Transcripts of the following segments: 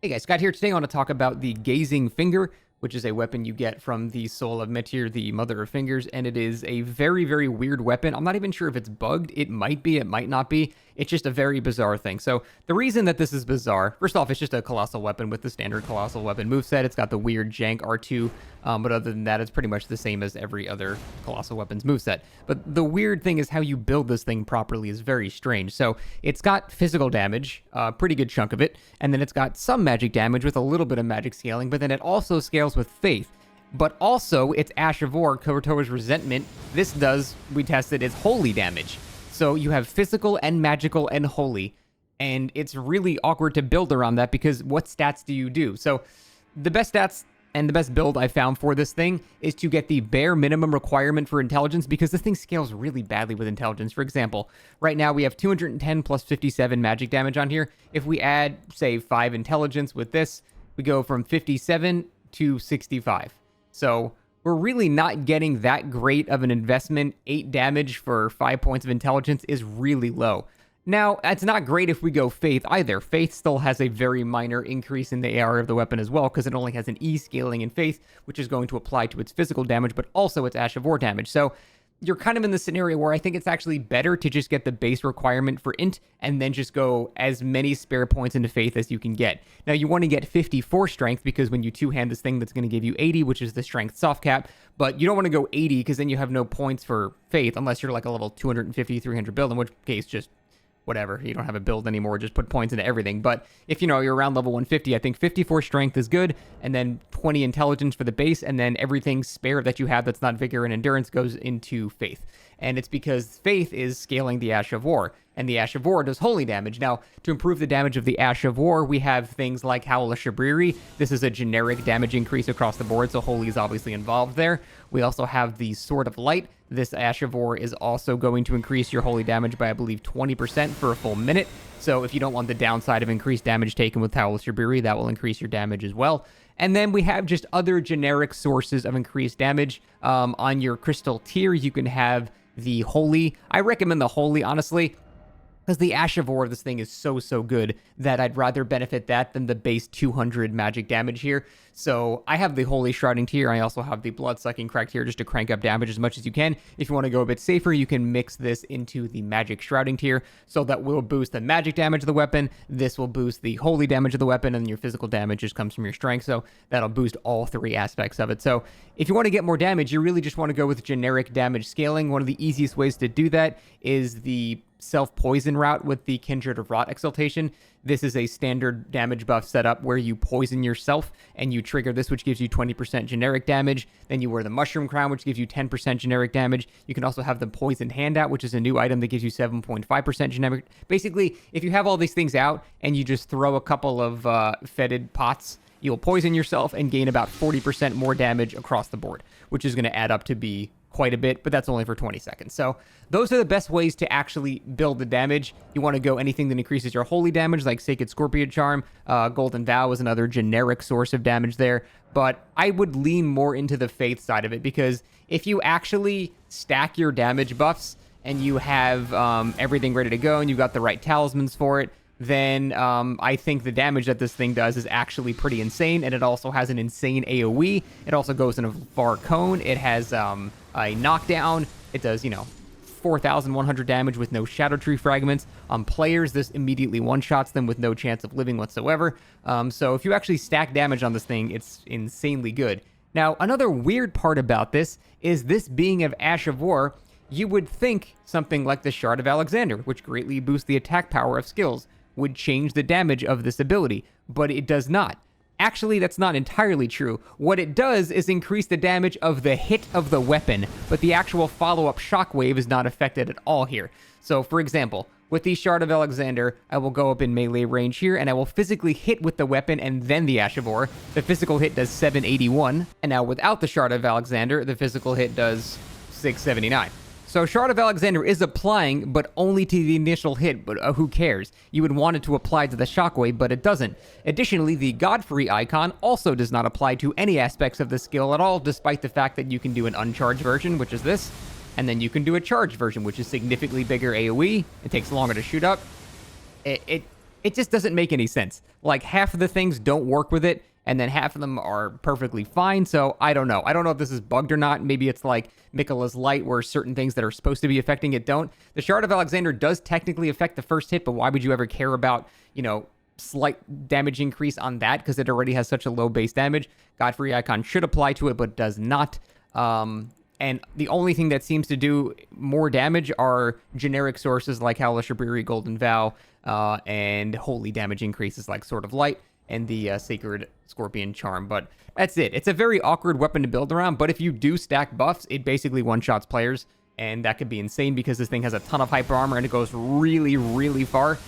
Hey guys, Scott here. Today I want to talk about the Gazing Finger, which is a weapon you get from the Soul of Metyr, the Mother of Fingers, and it is a very, very weird weapon. I'm not even sure if it's bugged. It might be, it might not be. It's just a very bizarre thing. So the reason that this is bizarre, first off, it's just a Colossal weapon with the standard Colossal weapon moveset. It's got the weird jank R2, but other than that, it's pretty much the same as every other Colossal weapons moveset. But the weird thing is how you build this thing properly is very strange. So it's got physical damage, a pretty good chunk of it, and then it's got some magic damage with a little bit of magic scaling, but then it also scales with faith. But also, it's Ash of War, Curvature's Resentment. This does, we tested, it's holy damage. So you have physical and magical and holy, and it's really awkward to build around that because what stats do you do? So the best stats and the best build I found for this thing is to get the bare minimum requirement for intelligence because this thing scales really badly with intelligence. For example, right now we have 210 plus 57 magic damage on here. If we add, say, 5 intelligence with this, we go from 57 to 65. So we're really not getting that great of an investment. 8 damage for 5 points of intelligence is really low. Now, it's not great if we go Faith either. Faith still has a very minor increase in the AR of the weapon as well, because it only has an E scaling in Faith, which is going to apply to its physical damage, but also its Ash of War damage. So you're kind of in the scenario where I think it's actually better to just get the base requirement for int and then just go as many spare points into faith as you can get. Now you want to get 54 strength because when you two-hand this thing, that's going to give you 80, which is the strength soft cap, but you don't want to go 80 because then you have no points for faith unless you're like a level 250, 300 build, in which case just whatever, you don't have a build anymore, just put points into everything. But if you're around level 150, I think 54 strength is good, and then 20 intelligence for the base, and then everything spare that you have that's not vigor and endurance goes into faith. And it's because faith is scaling the Ash of War, and the Ash of War does holy damage. Now, to improve the damage of the Ash of War, we have things like Howl of Shabriri. This is a generic damage increase across the board, so holy is obviously involved there. We also have the Sword of Light. This Ash of War is also going to increase your holy damage by, I believe, 20% for a full minute. So if you don't want the downside of increased damage taken with Howl of Shabriri, that will increase your damage as well. And then we have just other generic sources of increased damage. On your crystal tier, you can have the holy. I recommend the holy, honestly, because the Ash of War of this thing is so good that I'd rather benefit that than the base 200 magic damage here. So I have the Holy Shrouding tier. I also have the Blood-Sucking Crack tier just to crank up damage as much as you can. If you want to go a bit safer, you can mix this into the Magic Shrouding tier. So that will boost the magic damage of the weapon. This will boost the holy damage of the weapon, and your physical damage just comes from your strength. So that'll boost all 3 aspects of it. So if you want to get more damage, you really just want to go with generic damage scaling. One of the easiest ways to do that is the self-poison route with the Kindred of Rot Exaltation. This is a standard damage buff setup where you poison yourself and you trigger this, which gives you 20% generic damage. Then you wear the Mushroom Crown, which gives you 10% generic damage. You can also have the Poisoned Handout, which is a new item that gives you 7.5% generic. Basically, if you have all these things out and you just throw a couple of fetid pots, you'll poison yourself and gain about 40% more damage across the board, which is going to add up to be quite a bit, but that's only for 20 seconds. So those are the best ways to actually build the damage. You want to go anything that increases your holy damage, like Sacred Scorpion Charm. Golden Vow is another generic source of damage there, but I would lean more into the faith side of it, because if you actually stack your damage buffs and you have everything ready to go and you've got the right talismans for it, then I think the damage that this thing does is actually pretty insane, and it also has an insane AoE. It also goes in a far cone. It has a knockdown. It does, 4,100 damage with no Shadow Tree fragments. On players, this immediately one-shots them with no chance of living whatsoever. So if you actually stack damage on this thing, it's insanely good. Now, another weird part about this is this being of Ash of War, you would think something like the Shard of Alexander, which greatly boosts the attack power of skills, would change the damage of this ability, but it does not. Actually, that's not entirely true. What it does is increase the damage of the hit of the weapon, but the actual follow-up shockwave is not affected at all here. So, for example, with the Shard of Alexander, I will go up in melee range here, and I will physically hit with the weapon and then the Ash of War. The physical hit does 781, and now without the Shard of Alexander, the physical hit does 679. So Shard of Alexander is applying, but only to the initial hit, but who cares? You would want it to apply to the shockwave, but it doesn't. Additionally, the Godfrey icon also does not apply to any aspects of the skill at all, despite the fact that you can do an uncharged version, which is this, and then you can do a charged version, which is significantly bigger AoE. It takes longer to shoot up. It It just doesn't make any sense. Like, half of the things don't work with it, and then half of them are perfectly fine. So I don't know. I don't know if this is bugged or not. Maybe it's like Miquella's Light, where certain things that are supposed to be affecting it don't. The Shard of Alexander does technically affect the first hit, but why would you ever care about, slight damage increase on that? Because it already has such a low base damage. Godfrey Icon should apply to it, but does not. And the only thing that seems to do more damage are generic sources like Howler Shabriri, Golden Vow, and holy damage increases like Sword of Light and the Sacred Scorpion Charm. But that's it. It's a very awkward weapon to build around, but if you do stack buffs, it basically one-shots players, and that could be insane because this thing has a ton of hyper armor and it goes really, really far.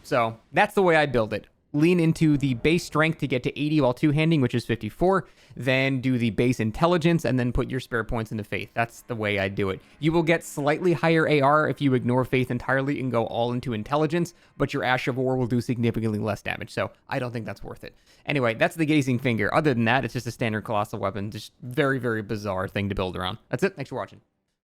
So that's the way I build it. Lean into the base strength to get to 80 while two-handing, which is 54. Then do the base intelligence, and then put your spare points into faith. That's the way I do it. You will get slightly higher AR if you ignore faith entirely and go all into intelligence, but your Ash of War will do significantly less damage, so I don't think that's worth it. Anyway, that's the Gazing Finger. Other than that, it's just a standard colossal weapon. Just very, very bizarre thing to build around. That's it. Thanks for watching.